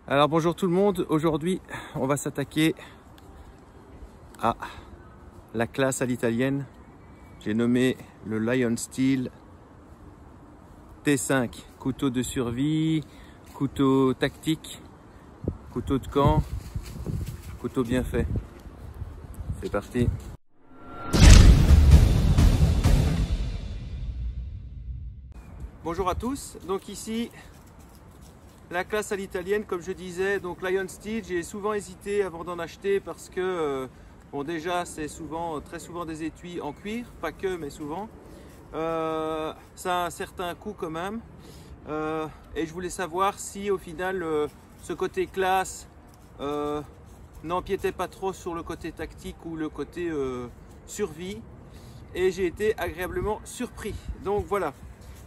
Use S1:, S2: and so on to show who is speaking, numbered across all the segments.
S1: Alors bonjour tout le monde, aujourd'hui on va s'attaquer à la classe à l'italienne. J'ai nommé le Lion Steel T5, couteau de survie, couteau tactique, couteau de camp, couteau bien fait. C'est parti. Bonjour à tous, donc ici la classe à l'italienne, comme je disais, donc Lion Steel. J'ai souvent hésité avant d'en acheter parce que bon, déjà c'est très souvent des étuis en cuir, pas que mais souvent. Ça a un certain coût quand même, et je voulais savoir si au final ce côté classe n'empiétait pas trop sur le côté tactique ou le côté survie, et j'ai été agréablement surpris. Donc voilà.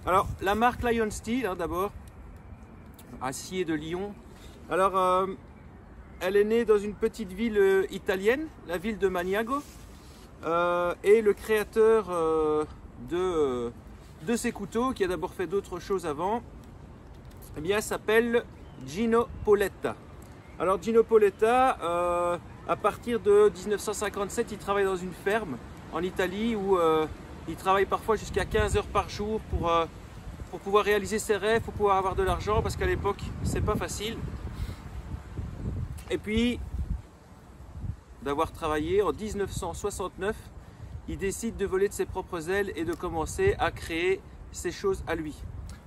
S1: Alors la marque Lion Steel, hein, d'abord, acier de Lyon. Alors elle est née dans une petite ville italienne, la ville de Maniago, et le créateur de ces couteaux, qui a d'abord fait d'autres choses avant, eh bien s'appelle Gino Poletta. Alors Gino Poletta, à partir de 1957, il travaille dans une ferme en Italie où il travaille parfois jusqu'à 15 heures par jour pour pouvoir réaliser ses rêves, pour pouvoir avoir de l'argent, parce qu'à l'époque c'est pas facile. Et puis d'avoir travaillé en 1969, il décide de voler de ses propres ailes et de commencer à créer ses choses à lui.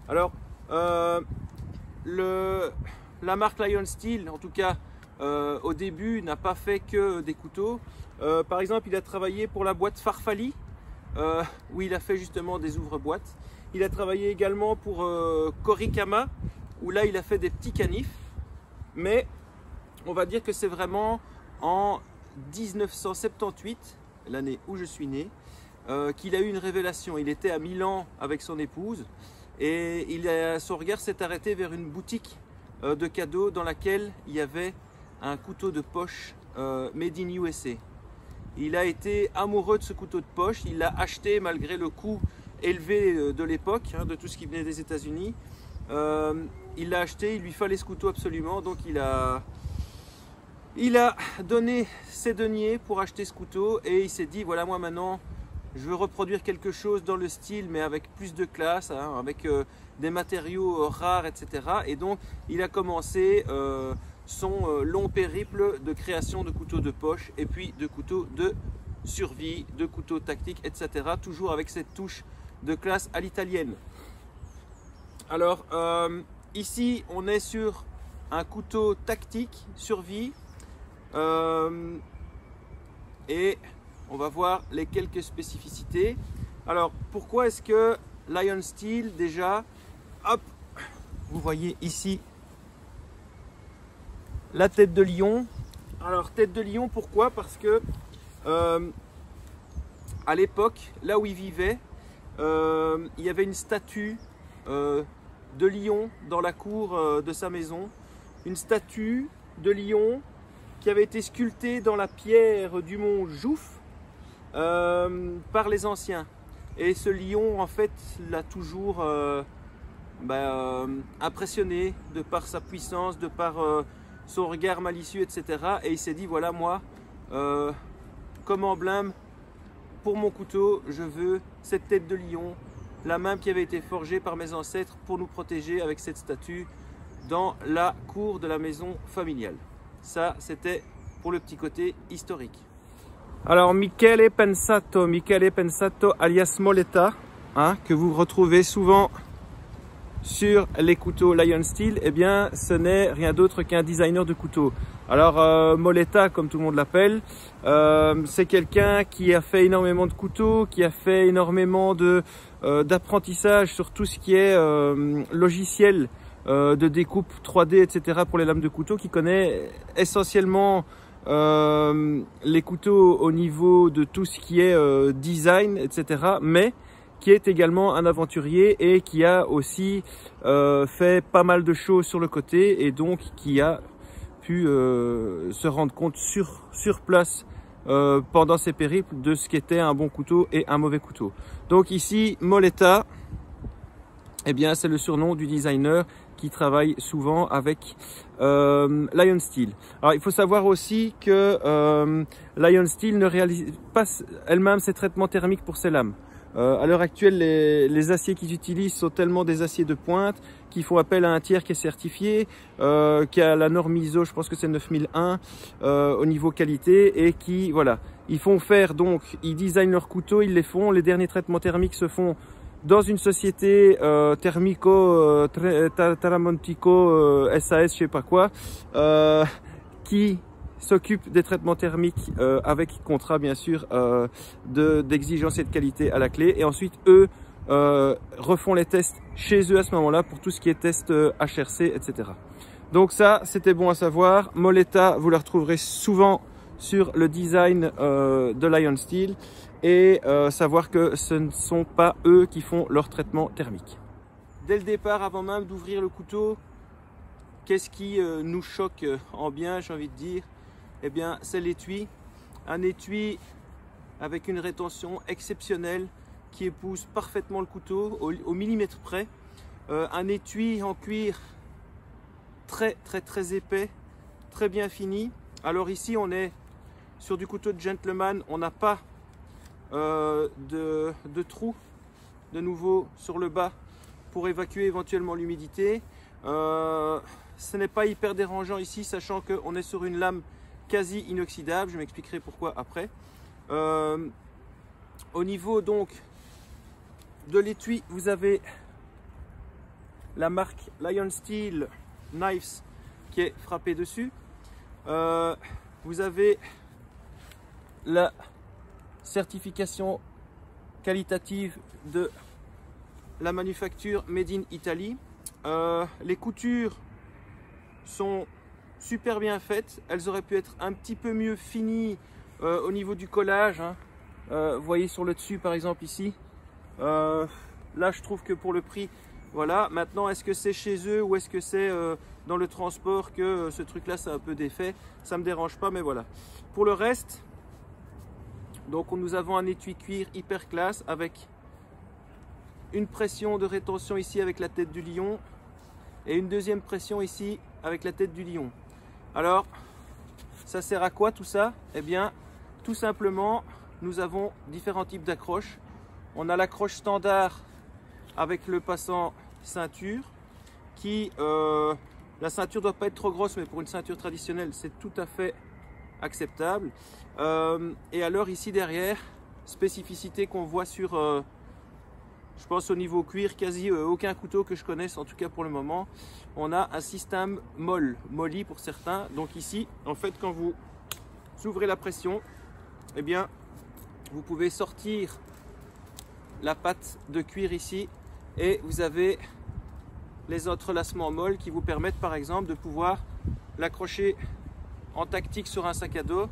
S1: Alors la marque Lion Steel, en tout cas au début, n'a pas fait que des couteaux. Par exemple, il a travaillé pour la boîte Farfalli, où il a fait justement des ouvre-boîtes. Il a travaillé également pour Korikama, où là il a fait des petits canifs. Mais on va dire que c'est vraiment en 1978, l'année où je suis né, qu'il a eu une révélation. Il était à Milan avec son épouse et son regard s'est arrêté vers une boutique de cadeaux dans laquelle il y avait un couteau de poche made in USA. Il a été amoureux de ce couteau de poche, il l'a acheté malgré le coût élevé de l'époque, hein, de tout ce qui venait des États-Unis. Il l'a acheté, il lui fallait ce couteau absolument, donc il a donné ses deniers pour acheter ce couteau, et il s'est dit voilà, moi maintenant je veux reproduire quelque chose dans le style mais avec plus de classe, hein, avec des matériaux rares, etc. Et donc il a commencé son long périple de création de couteaux de poche et puis de couteaux de survie, de couteaux tactiques, etc. Toujours avec cette touche de classe à l'italienne. Alors ici on est sur un couteau tactique survie, et on va voir les quelques spécificités. Alors pourquoi est-ce que Lion Steel, déjà, hop, vous voyez ici la tête de lion. Alors tête de lion, pourquoi? Parce que à l'époque, là où il vivait, il y avait une statue de lion dans la cour de sa maison. Une statue de lion qui avait été sculptée dans la pierre du mont Jouffe par les anciens. Et ce lion, en fait, l'a toujours impressionné de par sa puissance, de par son regard malicieux, etc. Et il s'est dit voilà, moi, comme emblème pour mon couteau, je veux cette tête de lion, la même qui avait été forgée par mes ancêtres pour nous protéger avec cette statue dans la cour de la maison familiale. Ça, c'était pour le petit côté historique. Alors Michele Pensato alias Moletta, hein, que vous retrouvez souvent sur les couteaux Lion Steel, eh bien ce n'est rien d'autre qu'un designer de couteaux. Alors Moletta, comme tout le monde l'appelle, c'est quelqu'un qui a fait énormément de couteaux, qui a fait énormément d'apprentissage sur tout ce qui est logiciel de découpe 3D, etc. pour les lames de couteau, qui connaît essentiellement les couteaux au niveau de tout ce qui est design, etc. mais qui est également un aventurier et qui a aussi fait pas mal de choses sur le côté, et donc qui a pu se rendre compte sur place pendant ses périples de ce qu'était un bon couteau et un mauvais couteau. Donc ici Moletta, eh bien c'est le surnom du designer qui travaillent souvent avec Lion Steel. Alors il faut savoir aussi que Lion Steel ne réalise pas elle-même ses traitements thermiques pour ses lames. À l'heure actuelle, les aciers qu'ils utilisent sont tellement des aciers de pointe qu'ils font appel à un tiers qui est certifié, qui a la norme ISO, je pense que c'est 9001 au niveau qualité, et qui, voilà, ils font faire, donc, ils designent leurs couteaux, ils les font, les derniers traitements thermiques se font dans une société Thermico, Taramontico, SAS, je sais pas quoi, qui s'occupe des traitements thermiques avec contrat bien sûr d'exigence et de qualité à la clé, et ensuite eux refont les tests chez eux à ce moment-là pour tout ce qui est test HRC, etc. Donc ça c'était bon à savoir. Moleta, vous la retrouverez souvent sur le design de Lion Steel, et savoir que ce ne sont pas eux qui font leur traitement thermique. Dès le départ, avant même d'ouvrir le couteau, qu'est-ce qui nous choque en bien, j'ai envie de dire? Eh bien, c'est l'étui. Un étui avec une rétention exceptionnelle qui épouse parfaitement le couteau au millimètre près. Un étui en cuir très épais, très bien fini. Alors ici, on est sur du couteau de gentleman. On n'a pas de trou de nouveau sur le bas pour évacuer éventuellement l'humidité. Ce n'est pas hyper dérangeant ici, sachant qu'on est sur une lame quasi inoxydable, je m'expliquerai pourquoi après. Au niveau donc de l'étui, vous avez la marque Lion Steel Knives qui est frappée dessus. Vous avez la certification qualitative de la manufacture Made in Italy. Les coutures sont super bien faites, elles auraient pu être un petit peu mieux finies au niveau du collage, hein. Vous voyez sur le dessus par exemple ici, là je trouve que pour le prix, voilà. Maintenant, est-ce que c'est chez eux ou est-ce que c'est dans le transport que ce truc là c'est un peu défait? Ça me dérange pas, mais voilà. Pour le reste, donc nous avons un étui cuir hyper classe avec une pression de rétention ici avec la tête du lion et une deuxième pression ici avec la tête du lion. Alors, ça sert à quoi tout ça? Eh bien, tout simplement, nous avons différents types d'accroches. On a l'accroche standard avec le passant ceinture, qui, la ceinture ne doit pas être trop grosse, mais pour une ceinture traditionnelle, c'est tout à fait acceptable. Et alors ici derrière, spécificité qu'on voit sur, je pense au niveau cuir, quasi aucun couteau que je connaisse, en tout cas pour le moment. On a un système molly pour certains. Donc ici, en fait, quand vous ouvrez la pression, eh bien, vous pouvez sortir la patte de cuir ici et vous avez les entrelacements molles qui vous permettent par exemple de pouvoir l'accrocher en tactique sur un sac à dos,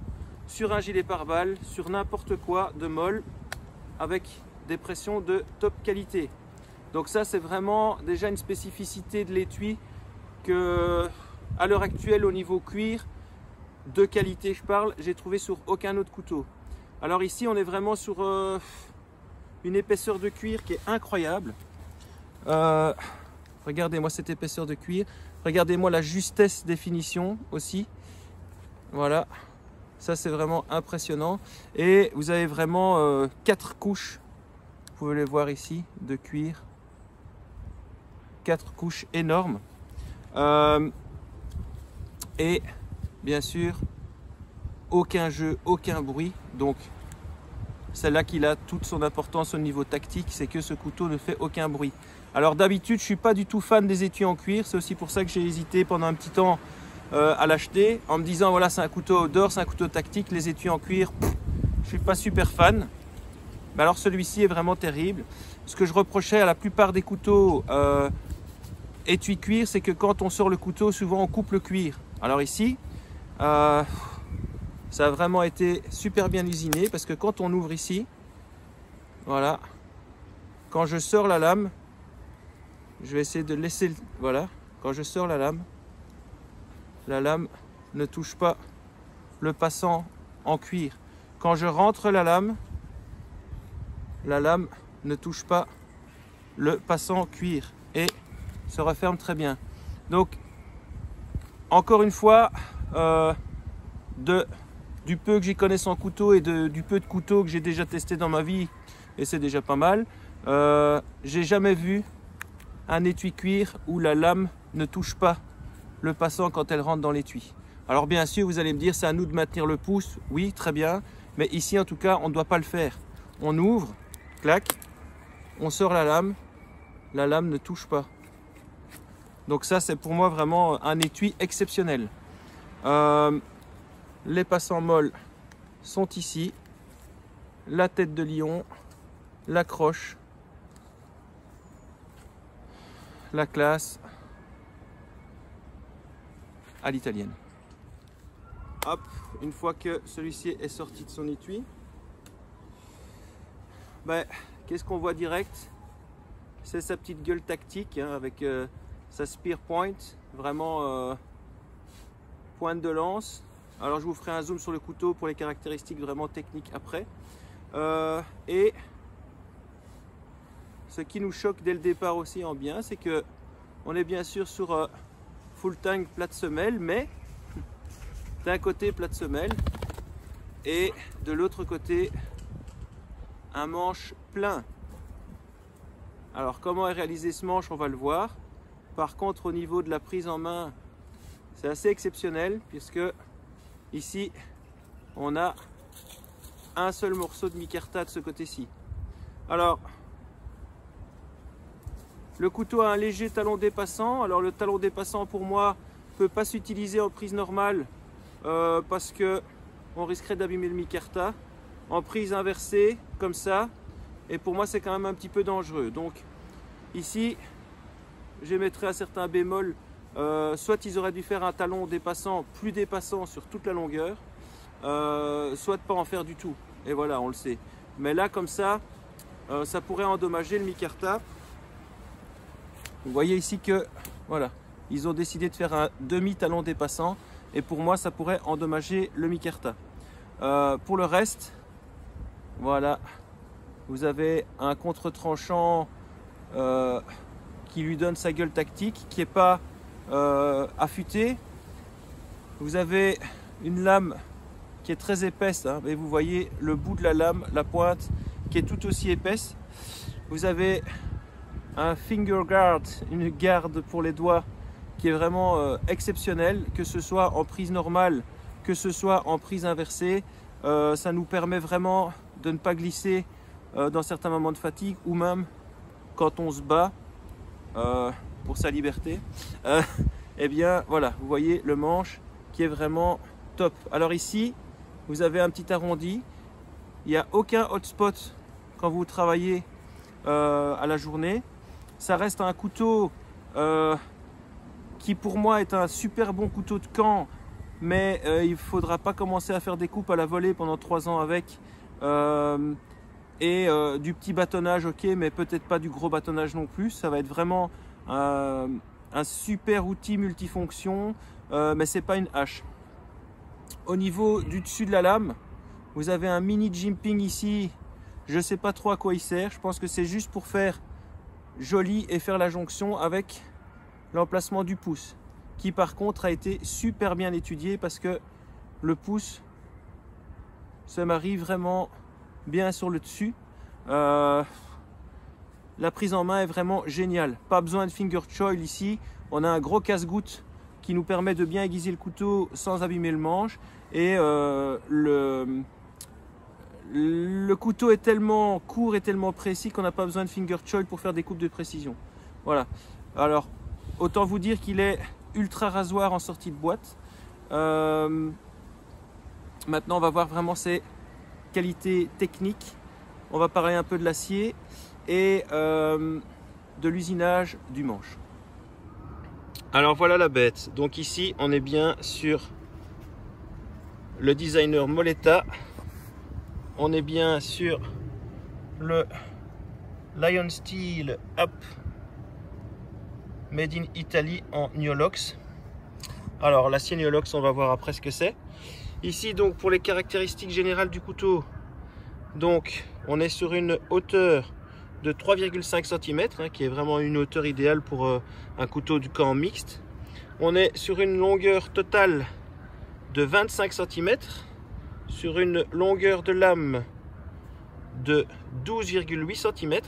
S1: sur un gilet pare-balles, sur n'importe quoi de molle avec des pressions de top qualité. Donc ça c'est vraiment déjà une spécificité de l'étui que à l'heure actuelle au niveau cuir de qualité je parle, j'ai trouvé sur aucun autre couteau. Alors ici on est vraiment sur une épaisseur de cuir qui est incroyable. Regardez-moi cette épaisseur de cuir, regardez-moi la justesse des finitions aussi. Voilà, ça c'est vraiment impressionnant. Et vous avez vraiment 4 couches, vous pouvez les voir ici, de cuir. 4 couches énormes. Et bien sûr, aucun jeu, aucun bruit. Donc c'est là qu'il a toute son importance au niveau tactique, c'est que ce couteau ne fait aucun bruit. Alors d'habitude, je ne suis pas du tout fan des étuis en cuir. C'est aussi pour ça que j'ai hésité pendant un petit temps à l'acheter, en me disant voilà, c'est un couteau outdoor, c'est un couteau tactique. Les étuis en cuir, je ne suis pas super fan. Mais alors celui-ci est vraiment terrible. Ce que je reprochais à la plupart des couteaux étui cuir, c'est que quand on sort le couteau, souvent on coupe le cuir. Alors ici, ça a vraiment été super bien usiné, parce que quand on ouvre ici, voilà, quand je sors la lame, je vais essayer de laisser, voilà, quand je sors la lame ne touche pas le passant en cuir. Quand je rentre la lame ne touche pas le passant cuir et se referme très bien. Donc, encore une fois, du peu que j'y connaisse en couteau et du peu de couteaux que j'ai déjà testé dans ma vie, et c'est déjà pas mal, j'ai jamais vu un étui cuir où la lame ne touche pas le passant quand elle rentre dans l'étui. Alors bien sûr, vous allez me dire, c'est à nous de maintenir le pouce. Oui, très bien. Mais ici, en tout cas, on ne doit pas le faire. On ouvre, clac, on sort la lame ne touche pas. Donc ça, c'est pour moi vraiment un étui exceptionnel. Les passants molles sont ici. La tête de lion, la croche, la classe à l'italienne. Hop, une fois que celui-ci est sorti de son étui, ben, qu'est-ce qu'on voit direct? C'est sa petite gueule tactique hein, avec sa spear point, vraiment pointe de lance. Alors je vous ferai un zoom sur le couteau pour les caractéristiques vraiment techniques après. Et ce qui nous choque dès le départ aussi en bien, c'est que on est bien sûr sur full tank plate semelle, mais d'un côté plate semelle et de l'autre côté un manche plein. Alors comment est réalisé ce manche, on va le voir. Par contre au niveau de la prise en main, c'est assez exceptionnel puisque ici on a un seul morceau de micarta de ce côté-ci. Alors le couteau a un léger talon dépassant. Alors le talon dépassant pour moi ne peut pas s'utiliser en prise normale parce que on risquerait d'abîmer le micarta. En prise inversée comme ça, et pour moi c'est quand même un petit peu dangereux. Donc ici j'émettrai à certains bémols, soit ils auraient dû faire un talon dépassant, plus dépassant sur toute la longueur, soit de pas en faire du tout. Et voilà, on le sait. Mais là comme ça, ça pourrait endommager le micarta. Vous voyez ici que voilà, ils ont décidé de faire un demi-talon dépassant et pour moi ça pourrait endommager le micarta. Pour le reste, voilà, vous avez un contre-tranchant qui lui donne sa gueule tactique, qui n'est pas affûté. Vous avez une lame qui est très épaisse, hein, et vous voyez le bout de la lame, la pointe, qui est tout aussi épaisse. Vous avez un finger guard, une garde pour les doigts, qui est vraiment exceptionnelle, que ce soit en prise normale, que ce soit en prise inversée. Ça nous permet vraiment de ne pas glisser dans certains moments de fatigue ou même quand on se bat pour sa liberté. Eh bien voilà, vous voyez le manche qui est vraiment top. Alors ici, vous avez un petit arrondi. Il n'y a aucun hotspot quand vous travaillez à la journée. Ça reste un couteau qui pour moi est un super bon couteau de camp. Mais il ne faudra pas commencer à faire des coupes à la volée pendant 3 ans avec. Du petit bâtonnage, ok, mais peut-être pas du gros bâtonnage non plus. Ça va être vraiment un super outil multifonction, mais c'est pas une hache. Au niveau du dessus de la lame, vous avez un mini jimping ici. Je ne sais pas trop à quoi il sert. Je pense que c'est juste pour faire joli et faire la jonction avec l'emplacement du pouce, qui par contre a été super bien étudié parce que le pouce se marie vraiment bien sur le dessus. La prise en main est vraiment géniale. Pas besoin de finger choil ici. On a un gros casse-goutte qui nous permet de bien aiguiser le couteau sans abîmer le manche. Et le couteau est tellement court et tellement précis qu'on n'a pas besoin de finger choil pour faire des coupes de précision. Voilà. Alors, autant vous dire qu'il est ultra rasoir en sortie de boîte. Maintenant, on va voir vraiment ses qualités techniques. On va parler un peu de l'acier et de l'usinage du manche. Alors voilà la bête. Donc ici, on est bien sur le designer Moletta. On est bien sur le Lion Steel Up Made in Italy en Niolox. Alors l'acier Niolox, on va voir après ce que c'est. Ici donc pour les caractéristiques générales du couteau, donc on est sur une hauteur de 3,5 cm, hein, qui est vraiment une hauteur idéale pour un couteau du camp mixte. On est sur une longueur totale de 25 cm, sur une longueur de lame de 12,8 cm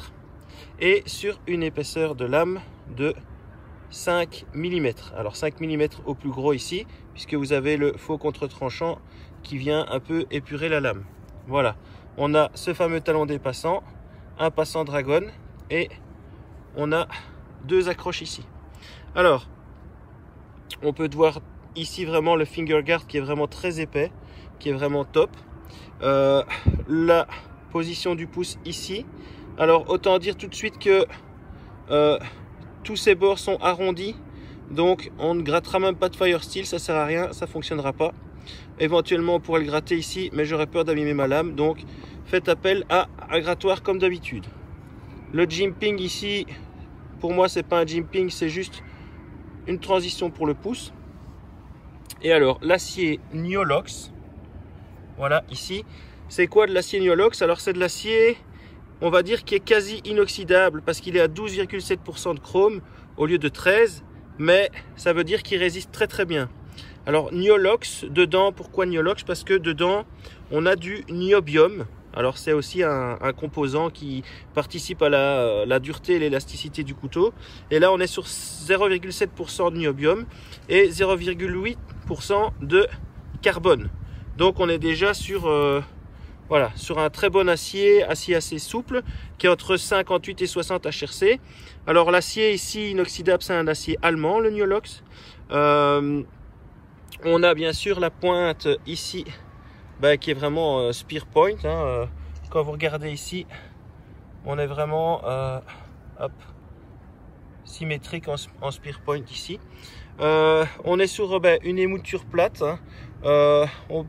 S1: et sur une épaisseur de lame de 5 mm. Alors 5 mm au plus gros ici, puisque vous avez le faux contre-tranchant qui vient un peu épurer la lame. Voilà, on a ce fameux talon dépassant, un passant dragon et on a deux accroches ici. Alors, on peut voir ici vraiment le finger guard qui est vraiment très épais, qui est vraiment top. La position du pouce ici. Alors, autant dire tout de suite que tous ces bords sont arrondis, donc on ne grattera même pas de fire steel, ça sert à rien, ça fonctionnera pas. Éventuellement on pourrait le gratter ici, mais j'aurais peur d'abîmer ma lame, donc faites appel à un grattoir comme d'habitude. Le jimping ici, pour moi c'est pas un jimping, c'est juste une transition pour le pouce. Et alors l'acier Niolox, voilà ici, c'est quoi de l'acier Niolox? Alors c'est de l'acier, on va dire, qui est quasi inoxydable parce qu'il est à 12,7% de chrome au lieu de 13, mais ça veut dire qu'il résiste très très bien. Alors Niolox, dedans, pourquoi Niolox? Parce que dedans on a du niobium. Alors c'est aussi un composant qui participe à la dureté et l'élasticité du couteau. Et là on est sur 0,7% de niobium et 0,8% de carbone. Donc on est déjà sur voilà, sur un très bon acier assez souple, qui est entre 58 et 60 HRC. Alors l'acier ici inoxydable, c'est un acier allemand, le Niolox. On a bien sûr la pointe ici, qui est vraiment spear point. Quand vous regardez ici, on est vraiment symétrique en spear point ici. On est sur une émouture plate. On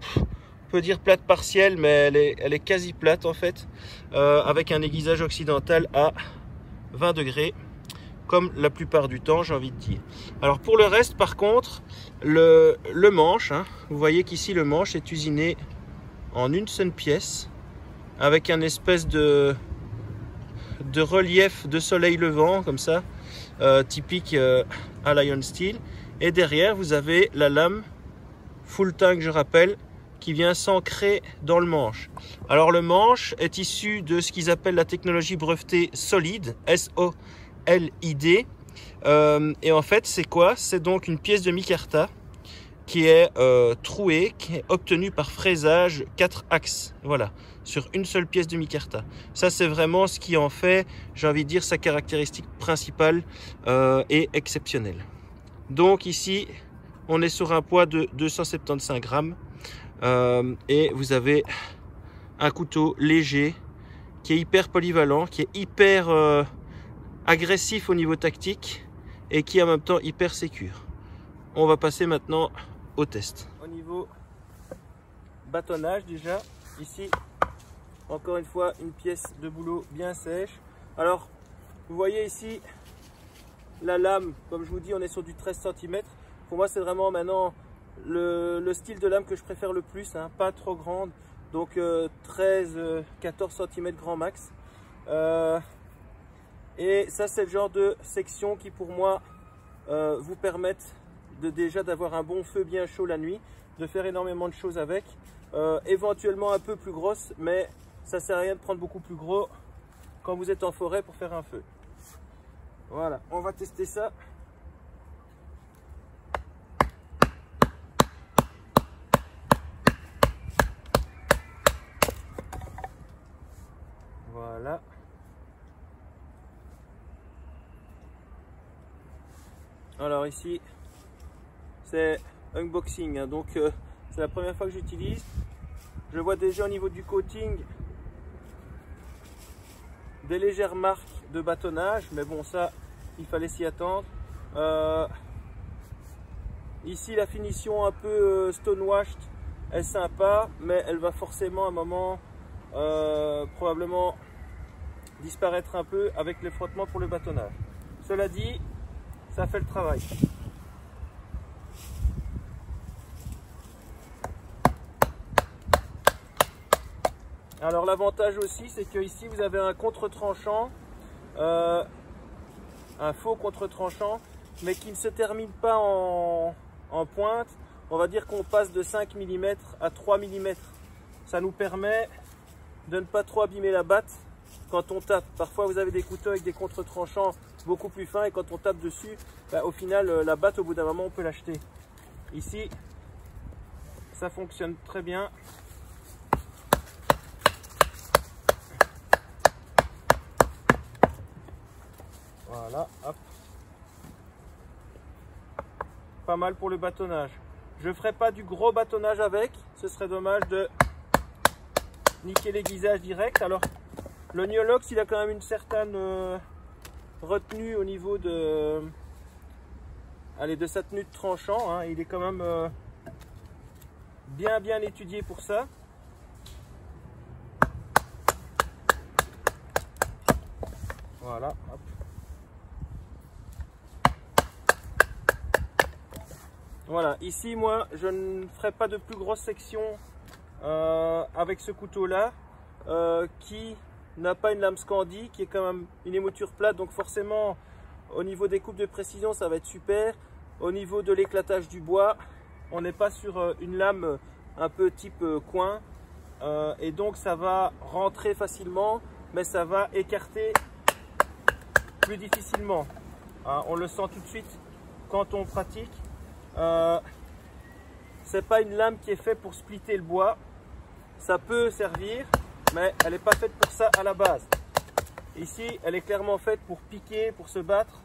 S1: peut dire plate partielle, mais elle est quasi plate en fait, avec un aiguisage occidental à 20 degrés, comme la plupart du temps, j'ai envie de dire. Alors pour le reste, par contre, le manche, vous voyez qu'ici le manche est usiné en une seule pièce, avec un espèce de relief de soleil levant, comme ça, typique à Lion Steel. Et derrière, vous avez la lame full tank, je rappelle, qui vient s'ancrer dans le manche. Alors le manche est issu de ce qu'ils appellent la technologie brevetée SOLID, S-O-L-I-D. Et en fait, c'est quoi? C'est donc une pièce de micarta qui est trouée, qui est obtenue par fraisage 4 axes. Voilà, sur une seule pièce de micarta. Ça, c'est vraiment ce qui en fait, j'ai envie de dire, sa caractéristique principale et exceptionnelle. Donc ici, on est sur un poids de 275 grammes. Et vous avez un couteau léger qui est hyper polyvalent, qui est hyper agressif au niveau tactique et qui est en même temps hyper sécure. On va passer maintenant au test. Au niveau bâtonnage, déjà ici encore une fois une pièce de boulot bien sèche. Alors vous voyez ici la lame, comme je vous dis, on est sur du 13 cm. Pour moi c'est vraiment maintenant le style de lame que je préfère le plus, pas trop grande, donc 13-14 cm grand max. Et ça c'est le genre de section qui pour moi vous permettent déjà d'avoir un bon feu bien chaud la nuit, de faire énormément de choses avec, éventuellement un peu plus grosse, mais ça sert à rien de prendre beaucoup plus gros quand vous êtes en forêt pour faire un feu. Voilà, on va tester ça. Voilà. Alors ici, c'est unboxing, donc c'est la première fois que j'utilise. Je vois déjà au niveau du coating des légères marques de bâtonnage, mais bon, ça, il fallait s'y attendre. Ici, la finition un peu stonewashed est sympa, mais elle va forcément à un moment probablement disparaître un peu avec les frottements pour le bâtonnage. Cela dit, ça fait le travail. Alors l'avantage aussi, c'est que ici vous avez un contre-tranchant, un faux contre-tranchant mais qui ne se termine pas en pointe. On va dire qu'on passe de 5 mm à 3 mm. Ça nous permet de ne pas trop abîmer la batte quand on tape. Parfois vous avez des couteaux avec des contre-tranchants beaucoup plus fins et quand on tape dessus, au final la batte au bout d'un moment on peut l'acheter. Ici ça fonctionne très bien. Voilà, hop. Pas mal pour le bâtonnage. Je ne ferai pas du gros bâtonnage avec, ce serait dommage de niquer l'aiguisage direct. Alors le Neolox il a quand même une certaine retenue au niveau de sa tenue de tranchant, hein. Il est quand même bien étudié pour ça. Voilà, hop. Voilà, ici moi je ne ferai pas de plus grosse section avec ce couteau là qui n'a pas une lame Scandi, qui est quand même une émouture plate, donc forcément au niveau des coupes de précision ça va être super. Au niveau de l'éclatage du bois, on n'est pas sur une lame un peu type coin et donc ça va rentrer facilement, mais ça va écarter plus difficilement. On le sent tout de suite quand on pratique. C'est pas une lame qui est faite pour splitter le bois. Ça peut servir, mais elle n'est pas faite pour ça à la base. Ici, elle est clairement faite pour piquer, pour se battre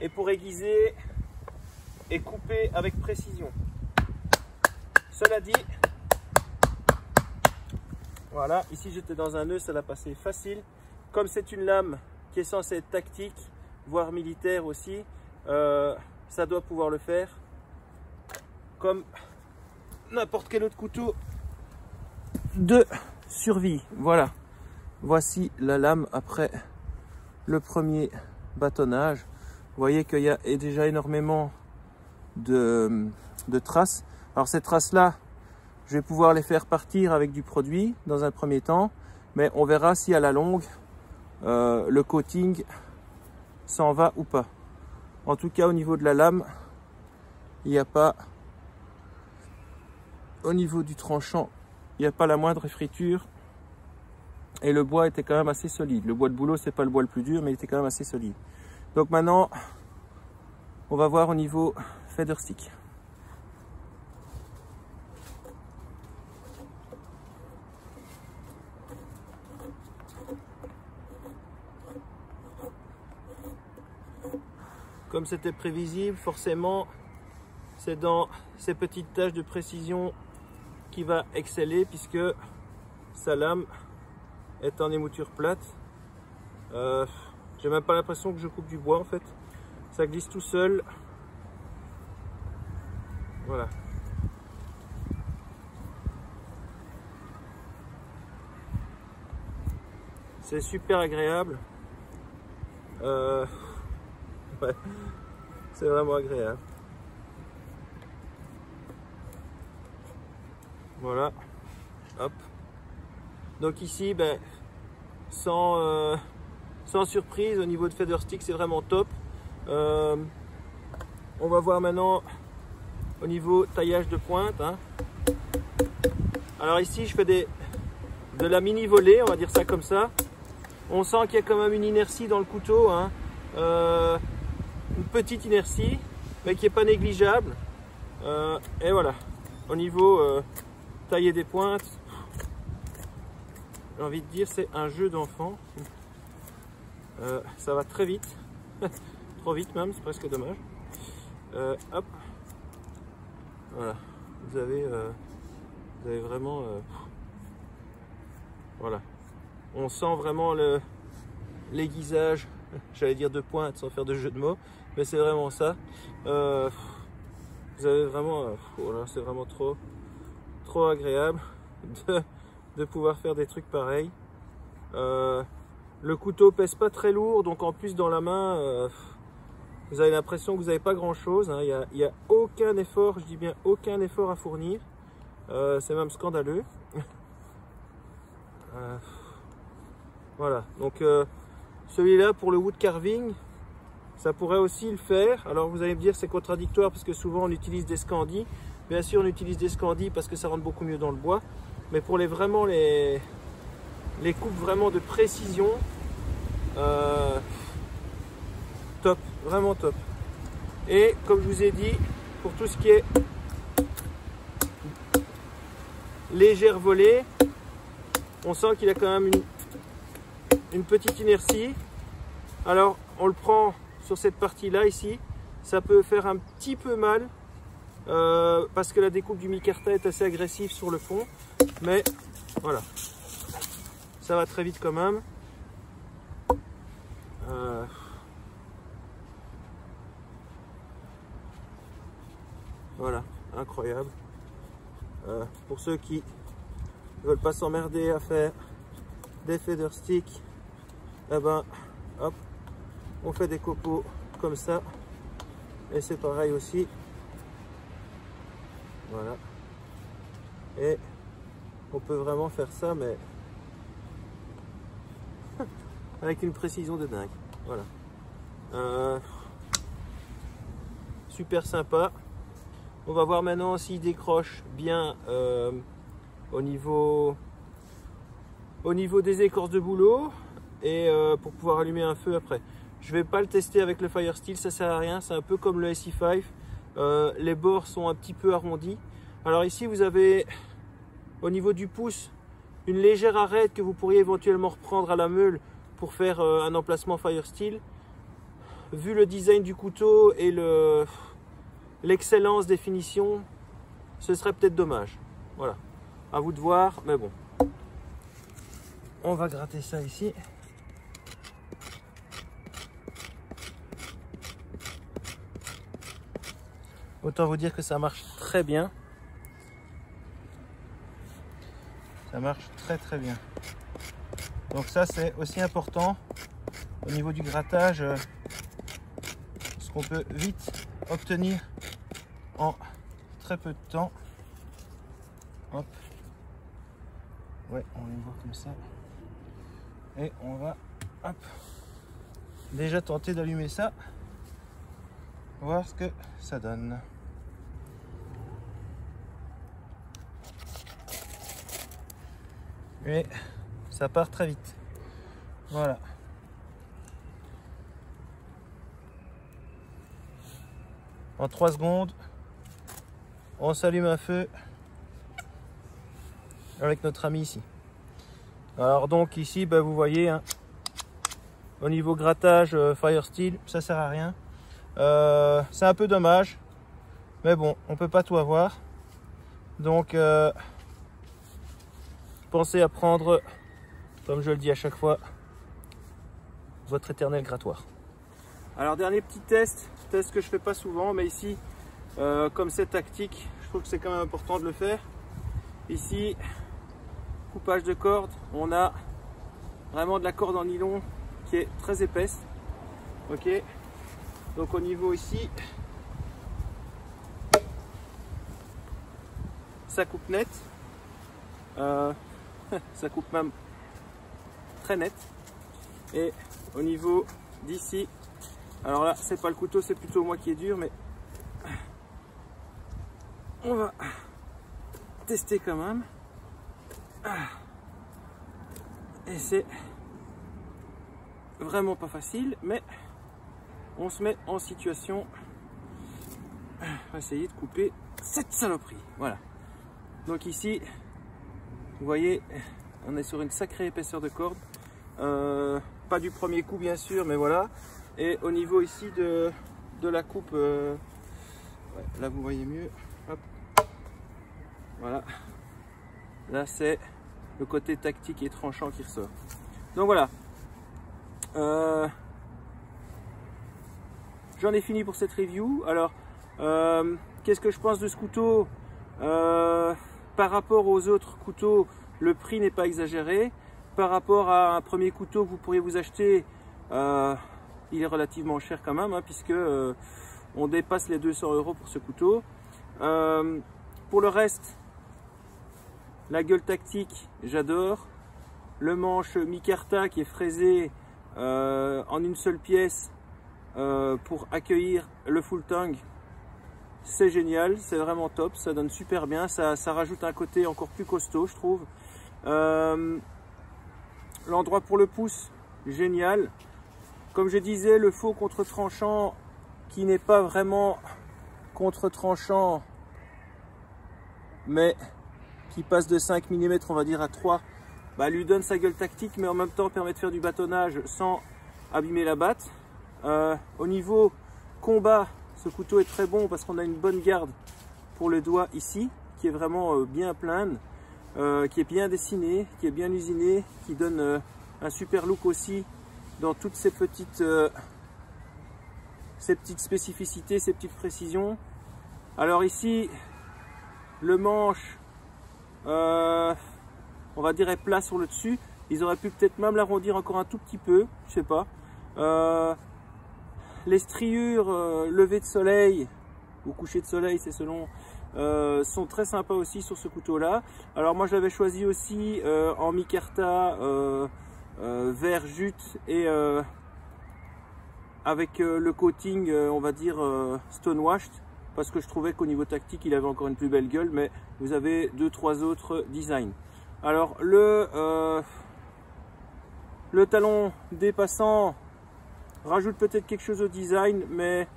S1: et pour aiguiser et couper avec précision. Cela dit, voilà, ici j'étais dans un nœud, ça l'a passé facile. Comme c'est une lame qui est censée être tactique, voire militaire aussi, ça doit pouvoir le faire comme n'importe quel autre couteau de survie. Voilà, voici la lame après le premier bâtonnage. Vous voyez qu'il y a déjà énormément de traces. Alors ces traces là, je vais pouvoir les faire partir avec du produit dans un premier temps, mais on verra si à la longue le coating s'en va ou pas. En tout cas, au niveau de la lame, il n'y a pas, au niveau du tranchant, il n'y a pas la moindre friture. Et le bois était quand même assez solide. Le bois de bouleau, c'est pas le bois le plus dur, mais il était quand même assez solide. Donc maintenant, on va voir au niveau feather stick. Comme c'était prévisible, forcément, c'est dans ces petites tâches de précision qui va exceller puisque sa lame est en émouture plate. J'ai même pas l'impression que je coupe du bois en fait. Ça glisse tout seul. Voilà. C'est super agréable. Ouais, c'est vraiment agréable. Voilà, hop. Donc ici, sans surprise, au niveau de feather stick, c'est vraiment top. On va voir maintenant au niveau taillage de pointe. Hein. Alors ici, je fais de la mini volée, on va dire ça comme ça. On sent qu'il y a quand même une inertie dans le couteau. Hein. Une petite inertie, mais qui n'est pas négligeable. Et voilà, au niveau tailler des pointes, j'ai envie de dire c'est un jeu d'enfant. Ça va très vite, trop vite même, c'est presque dommage. Hop, voilà, vous avez vraiment, voilà, on sent vraiment l'aiguisage, j'allais dire de pointe sans faire de jeu de mots, mais c'est vraiment ça. Vous avez vraiment, voilà, c'est vraiment trop agréable de pouvoir faire des trucs pareils. Le couteau pèse pas très lourd, donc en plus dans la main, vous avez l'impression que vous n'avez pas grand chose. Hein. Il n'y a aucun effort, je dis bien aucun effort à fournir. C'est même scandaleux. Voilà, donc celui-là pour le wood carving, ça pourrait aussi le faire. Alors vous allez me dire c'est contradictoire parce que souvent on utilise des Scandi. Bien sûr on utilise des Scandi parce que ça rentre beaucoup mieux dans le bois. Mais pour vraiment les coupes vraiment de précision, top, vraiment top. Et comme je vous ai dit, pour tout ce qui est légère volée, on sent qu'il a quand même une petite inertie. Alors on le prend sur cette partie là ici, ça peut faire un petit peu mal parce que la découpe du micarta est assez agressive sur le fond, mais voilà, ça va très vite quand même. Voilà, incroyable. Pour ceux qui ne veulent pas s'emmerder à faire des feather sticks, eh ben, hop, on fait des copeaux comme ça. Et c'est pareil aussi. Voilà. Et on peut vraiment faire ça, mais avec une précision de dingue. Voilà. Super sympa. On va voir maintenant s'il décroche bien au niveau des écorces de bouleau et pour pouvoir allumer un feu après. Je vais pas le tester avec le Fire Steel, ça sert à rien, c'est un peu comme le SE5. Les bords sont un petit peu arrondis. Alors ici vous avez au niveau du pouce une légère arête que vous pourriez éventuellement reprendre à la meule pour faire un emplacement Fire Steel. Vu le design du couteau et l'excellence des finitions, ce serait peut-être dommage. Voilà, à vous de voir, mais bon. On va gratter ça ici. Autant vous dire que ça marche très bien. Ça marche très très bien. Donc ça c'est aussi important au niveau du grattage, ce qu'on peut vite obtenir en très peu de temps. Hop. Ouais, on va le voir comme ça. Et on va hop, déjà tenter d'allumer ça. Voir ce que ça donne. Et ça part très vite. Voilà. En 3 secondes, on s'allume un feu avec notre ami ici. Alors donc ici, ben, vous voyez, hein, au niveau grattage Fire Steel, ça sert à rien. C'est un peu dommage, mais bon, on peut pas tout avoir. Donc pensez à prendre, comme je le dis à chaque fois, votre éternel grattoir. Alors dernier petit test que je fais pas souvent, mais ici comme c'est tactique, je trouve que c'est quand même important de le faire. Ici, coupage de corde, on a vraiment de la corde en nylon qui est très épaisse. Ok, donc au niveau ici, ça coupe net, ça coupe même très net. Et au niveau d'ici, alors là c'est pas le couteau, c'est plutôt moi qui est dur, mais on va tester quand même. Et c'est vraiment pas facile, mais on se met en situation. On va essayer de couper cette saloperie. Voilà. Donc ici, vous voyez, on est sur une sacrée épaisseur de corde. Pas du premier coup bien sûr, mais voilà. Et au niveau ici de la coupe, ouais, là vous voyez mieux. Hop. Voilà. Là c'est le côté tactique et tranchant qui ressort. Donc voilà. J'en ai fini pour cette review. Alors, qu'est-ce que je pense de ce couteau? Par rapport aux autres couteaux, le prix n'est pas exagéré. Par rapport à un premier couteau que vous pourriez vous acheter, il est relativement cher quand même, hein, puisque on dépasse les 200 € pour ce couteau. Pour le reste, la gueule tactique, j'adore. Le manche micarta qui est fraisé en une seule pièce, pour accueillir le full tang, c'est génial, c'est vraiment top, ça donne super bien, ça rajoute un côté encore plus costaud je trouve. L'endroit pour le pouce, génial. Comme je disais, le faux contre-tranchant qui n'est pas vraiment contre-tranchant mais qui passe de 5 mm on va dire à 3, bah, lui donne sa gueule tactique mais en même temps permet de faire du bâtonnage sans abîmer la batte. Au niveau combat, ce couteau est très bon parce qu'on a une bonne garde pour le doigt ici qui est vraiment bien pleine, qui est bien dessinée, qui est bien usinée, qui donne un super look aussi dans toutes ces petites spécificités, ces petites précisions. Alors ici, le manche, on va dire est plat sur le dessus. Ils auraient pu peut-être même l'arrondir encore un tout petit peu, je sais pas. Les striures lever de soleil ou coucher de soleil, c'est selon, sont très sympas aussi sur ce couteau là. Alors moi je l'avais choisi aussi en micarta vert jute et avec le coating on va dire stonewashed, parce que je trouvais qu'au niveau tactique il avait encore une plus belle gueule, mais vous avez 2-3 autres designs. Alors le talon dépassant rajoute peut-être quelque chose au design, mais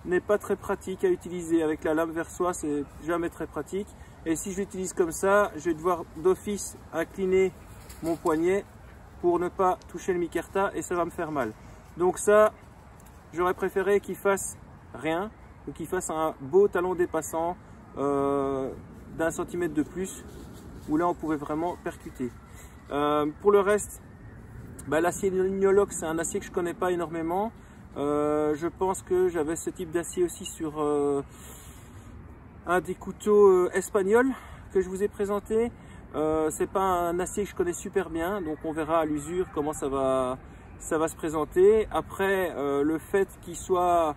S1: n'est pas très pratique à utiliser. Avec la lame vers soi, c'est jamais très pratique. Et si je l'utilise comme ça, je vais devoir d'office incliner mon poignet pour ne pas toucher le micarta et ça va me faire mal. Donc ça, j'aurais préféré qu'il fasse rien, ou qu'il fasse un beau talon dépassant d'1 centimètre de plus, où là on pourrait vraiment percuter. Pour le reste, bah, l'acier Lignolox, c'est un acier que je connais pas énormément. Je pense que j'avais ce type d'acier aussi sur un des couteaux espagnols que je vous ai présenté. C'est pas un acier que je connais super bien, donc on verra à l'usure comment ça va se présenter. Après, le fait qu'il soit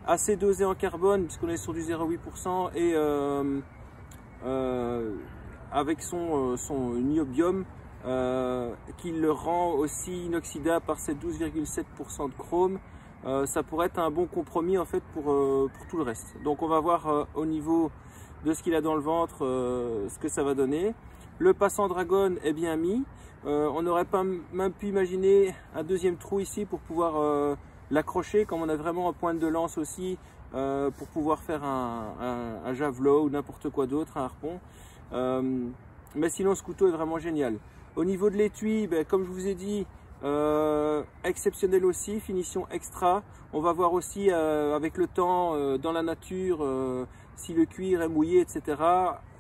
S1: assez dosé en carbone, puisqu'on est sur du 0,8% et avec son niobium, qui le rend aussi inoxydable par ses 12,7% de chrome, ça pourrait être un bon compromis en fait pour tout le reste. Donc on va voir au niveau de ce qu'il a dans le ventre ce que ça va donner. Le passant dragon est bien mis. On n'aurait pas même pu imaginer un deuxième trou ici pour pouvoir l'accrocher, comme on a vraiment en pointe de lance aussi, pour pouvoir faire un javelot ou n'importe quoi d'autre, un harpon. Mais sinon ce couteau est vraiment génial. Au niveau de l'étui, ben, comme je vous ai dit, exceptionnel aussi, finition extra. On va voir aussi avec le temps dans la nature si le cuir est mouillé, etc.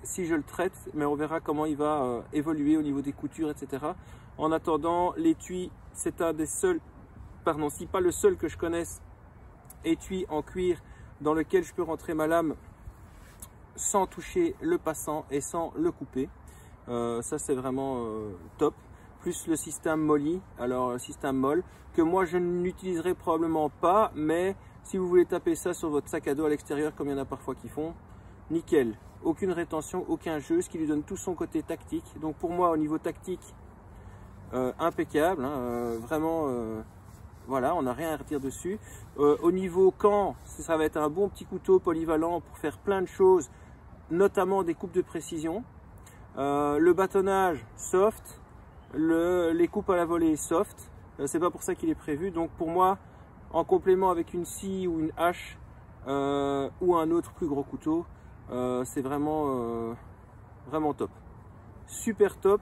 S1: Si je le traite, mais on verra comment il va évoluer au niveau des coutures, etc. En attendant, l'étui, c'est un des seuls, pardon, si pas le seul que je connaisse, étui en cuir dans lequel je peux rentrer ma lame sans toucher le passant et sans le couper. Ça c'est vraiment top. Plus le système molly, alors le système molle, que moi je n'utiliserai probablement pas, mais si vous voulez taper ça sur votre sac à dos à l'extérieur, comme il y en a parfois qui font, nickel. Aucune rétention, aucun jeu, ce qui lui donne tout son côté tactique. Donc pour moi au niveau tactique, impeccable, hein, vraiment, voilà, on n'a rien à redire dessus. Au niveau camp, ça va être un bon petit couteau polyvalent pour faire plein de choses, notamment des coupes de précision. Le bâtonnage soft, les coupes à la volée soft, c'est pas pour ça qu'il est prévu. Donc pour moi, en complément avec une scie ou une hache ou un autre plus gros couteau, c'est vraiment vraiment top, super top.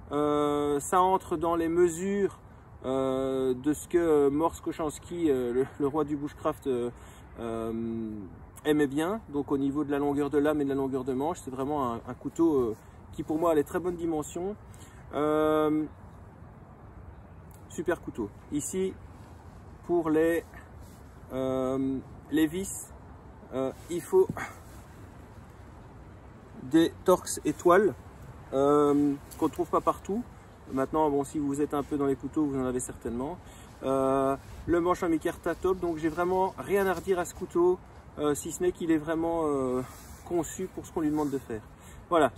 S1: Ça entre dans les mesures de ce que Mors Kochanski, le roi du bushcraft, aimait bien. Donc au niveau de la longueur de lame et de la longueur de manche, c'est vraiment un couteau qui pour moi a les très bonnes dimensions. Super couteau. Ici pour les vis, il faut des Torx étoiles qu'on ne trouve pas partout. Maintenant, bon, si vous êtes un peu dans les couteaux, vous en avez certainement. Le manche en micarta top, donc j'ai vraiment rien à redire à ce couteau, si ce n'est qu'il est vraiment conçu pour ce qu'on lui demande de faire. Voilà.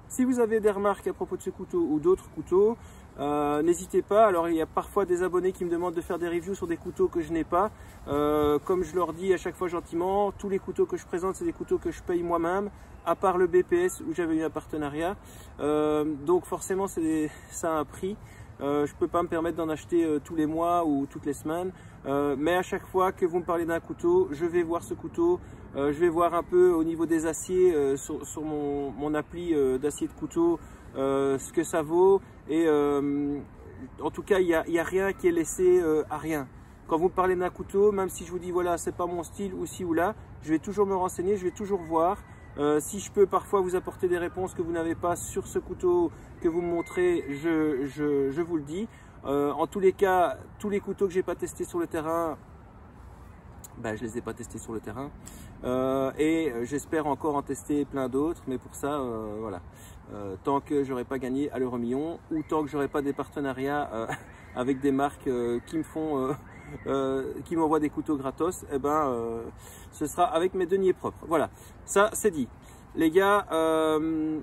S1: Si vous avez des remarques à propos de ce couteau ou d'autres couteaux, N'hésitez pas. Alors il y a parfois des abonnés qui me demandent de faire des reviews sur des couteaux que je n'ai pas. Comme je leur dis à chaque fois gentiment, tous les couteaux que je présente, c'est des couteaux que je paye moi-même, à part le BPS où j'avais eu un partenariat. Donc forcément ça a un prix. Je ne peux pas me permettre d'en acheter tous les mois ou toutes les semaines. Mais à chaque fois que vous me parlez d'un couteau, je vais voir ce couteau. Je vais voir un peu au niveau des aciers sur mon appli d'acier de couteau ce que ça vaut. Et en tout cas, il n'y a rien qui est laissé à rien. Quand vous me parlez d'un couteau, même si je vous dis voilà, c'est pas mon style ou ci ou là, je vais toujours me renseigner, je vais toujours voir. Si je peux parfois vous apporter des réponses que vous n'avez pas sur ce couteau que vous me montrez, je vous le dis. En tous les cas, tous les couteaux que j'ai pas testés sur le terrain, ben, je les ai pas testés sur le terrain. Et j'espère encore en tester plein d'autres, mais pour ça, voilà. Tant que j'aurai pas gagné à l'euro-million ou tant que j'aurai pas des partenariats avec des marques qui me font qui m'envoient des couteaux gratos, eh ben ce sera avec mes deniers propres. Voilà, ça c'est dit. Les gars,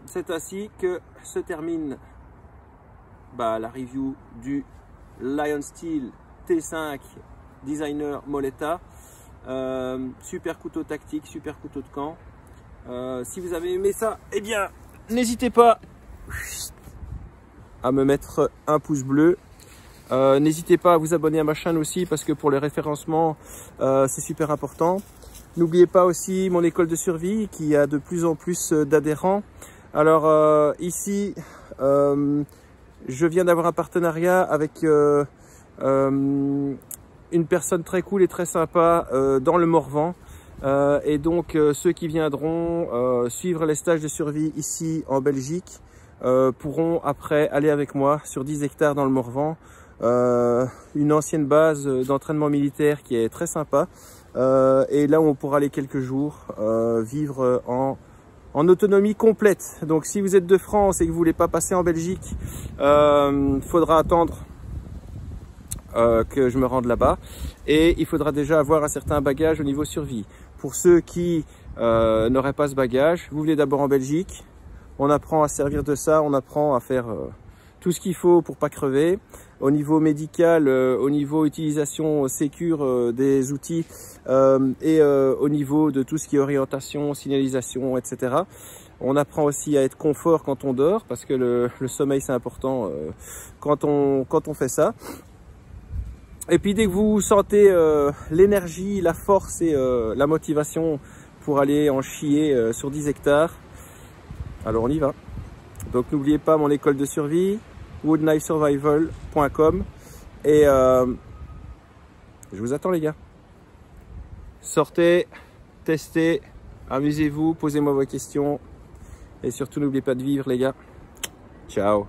S1: c'est ainsi que se termine la review du Lion Steel T5 Designer Moletta. Super couteau tactique, super couteau de camp. Si vous avez aimé ça, eh bien n'hésitez pas à me mettre un pouce bleu. N'hésitez pas à vous abonner à ma chaîne aussi parce que pour le référencement c'est super important. N'oubliez pas aussi mon école de survie qui a de plus en plus d'adhérents. Alors ici je viens d'avoir un partenariat avec une personne très cool et très sympa dans le Morvan. Et donc ceux qui viendront suivre les stages de survie ici en Belgique pourront après aller avec moi sur 10 hectares dans le Morvan. Une ancienne base d'entraînement militaire qui est très sympa et là où on pourra aller quelques jours vivre en autonomie complète. Donc si vous êtes de France et que vous voulez pas passer en Belgique, faudra attendre que je me rende là-bas et il faudra déjà avoir un certain bagage au niveau survie. Pour ceux qui n'auraient pas ce bagage, vous venez d'abord en Belgique, on apprend à servir de ça, on apprend à faire tout ce qu'il faut pour pas crever. Au niveau médical, au niveau utilisation sécure des outils et au niveau de tout ce qui est orientation, signalisation, etc. On apprend aussi à être confort quand on dort parce que le sommeil c'est important quand on fait ça. Et puis dès que vous sentez l'énergie, la force et la motivation pour aller en chier sur 10 hectares, alors on y va. Donc n'oubliez pas mon école de survie, woodknifesurvival.com et je vous attends les gars. Sortez, testez, amusez-vous, posez-moi vos questions et surtout n'oubliez pas de vivre les gars. Ciao.